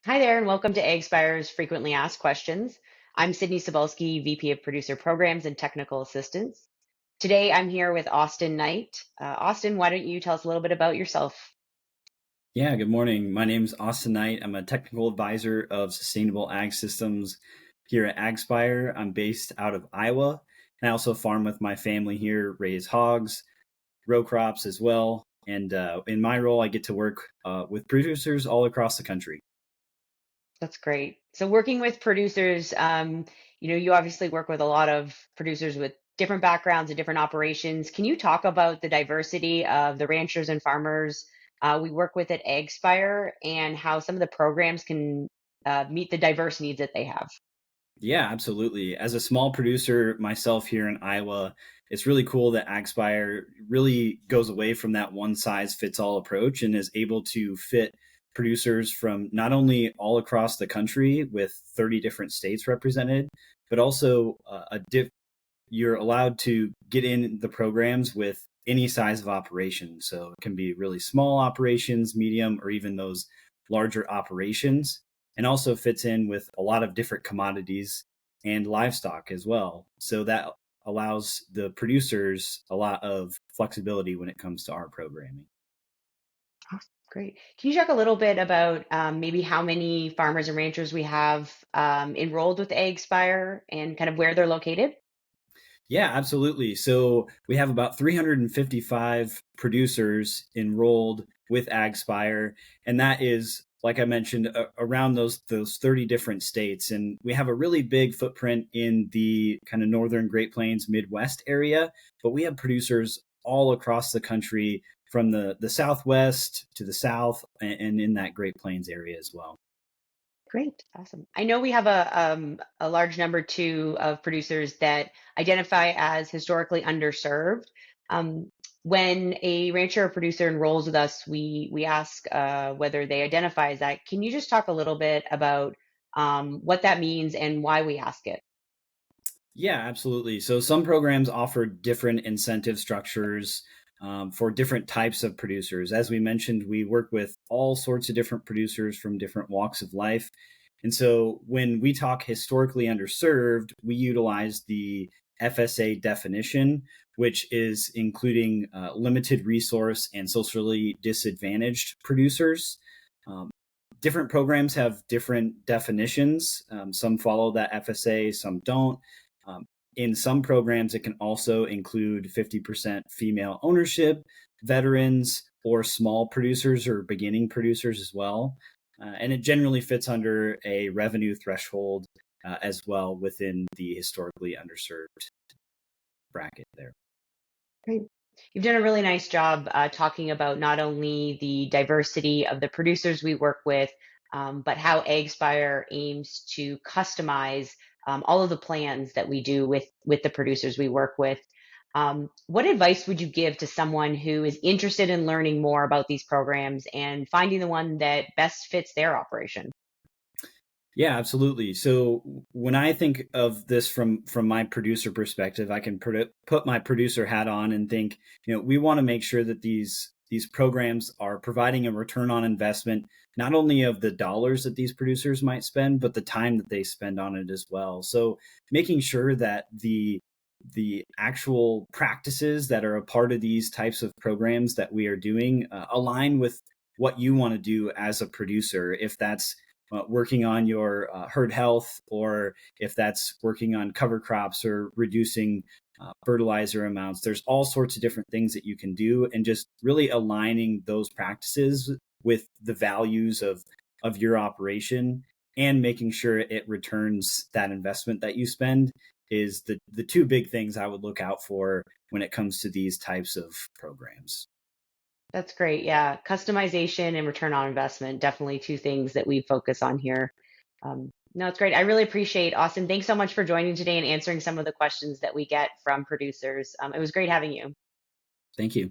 Hi there, and welcome to AgSpire's Frequently Asked Questions. I'm Sydney Cebulski, VP of Producer Programs and Technical Assistance. Today, I'm here with Austin Knight. Austin, why don't you tell us a little bit about yourself? Yeah, good morning. My name's Austin Knight. I'm a technical advisor of sustainable ag systems here at AgSpire. I'm based out of Iowa, and I also farm with my family here, raise hogs, row crops as well. And in my role, I get to work with producers all across the country. That's great. So, working with producers, you obviously work with a lot of producers with different backgrounds and different operations. Can you talk about the diversity of the ranchers and farmers we work with at AgSpire and how some of the programs can meet the diverse needs that they have? Yeah, absolutely. As a small producer myself here in Iowa, it's really cool that AgSpire really goes away from that one size fits all approach and is able to fit producers from not only all across the country with 30 different states represented, but also you're allowed to get in the programs with any size of operation. So it can be really small operations, medium, or even those larger operations, and also fits in with a lot of different commodities and livestock as well. So that allows the producers a lot of flexibility when it comes to our programming. Awesome. Great. Can you talk a little bit about maybe how many farmers and ranchers we have enrolled with AgSpire and kind of where they're located? Yeah, absolutely. So we have about 355 producers enrolled with AgSpire, and that is, like I mentioned, around those 30 different states. And we have a really big footprint in the kind of northern Great Plains, Midwest area, but we have producers all across the country from the Southwest to the South and in that Great Plains area as well. Great. Awesome. I know we have a large number too of producers that identify as historically underserved. Um, when a rancher or producer enrolls with us, we ask whether they identify as that. Can you just talk a little bit about what that means and why we ask it? Yeah, absolutely. So some programs offer different incentive structures for different types of producers. As we mentioned, we work with all sorts of different producers from different walks of life. And so when we talk historically underserved, we utilize the FSA definition, which is including limited resource and socially disadvantaged producers. Um, Different programs have different definitions. Some follow that FSA, some don't. Um, in some programs, it can also include 50% female ownership, veterans, or small producers or beginning producers as well. And it generally fits under a revenue threshold as well within the historically underserved bracket there. Great. You've done a really nice job talking about not only the diversity of the producers we work with, but how AgSpire aims to customize all of the plans that we do with the producers we work with. What advice would you give to someone who is interested in learning more about these programs and finding the one that best fits their operation? Yeah, absolutely. So when I think of this from my producer perspective, I can put my producer hat on and think, we want to make sure that these programs are providing a return on investment, not only of the dollars that these producers might spend, but the time that they spend on it as well. So making sure that the actual practices that are a part of these types of programs that we are doing align with what you want to do as a producer. If that's working on your herd health, or if that's working on cover crops or reducing fertilizer amounts. There's all sorts of different things that you can do, and just really aligning those practices with the values of your operation and making sure it returns that investment that you spend is the two big things I would look out for when it comes to these types of programs. That's great. Yeah. Customization and return on investment, definitely two things that we focus on here. No, it's great. I really appreciate Austin. Thanks so much for joining today and answering some of the questions that we get from producers. It was great having you. Thank you.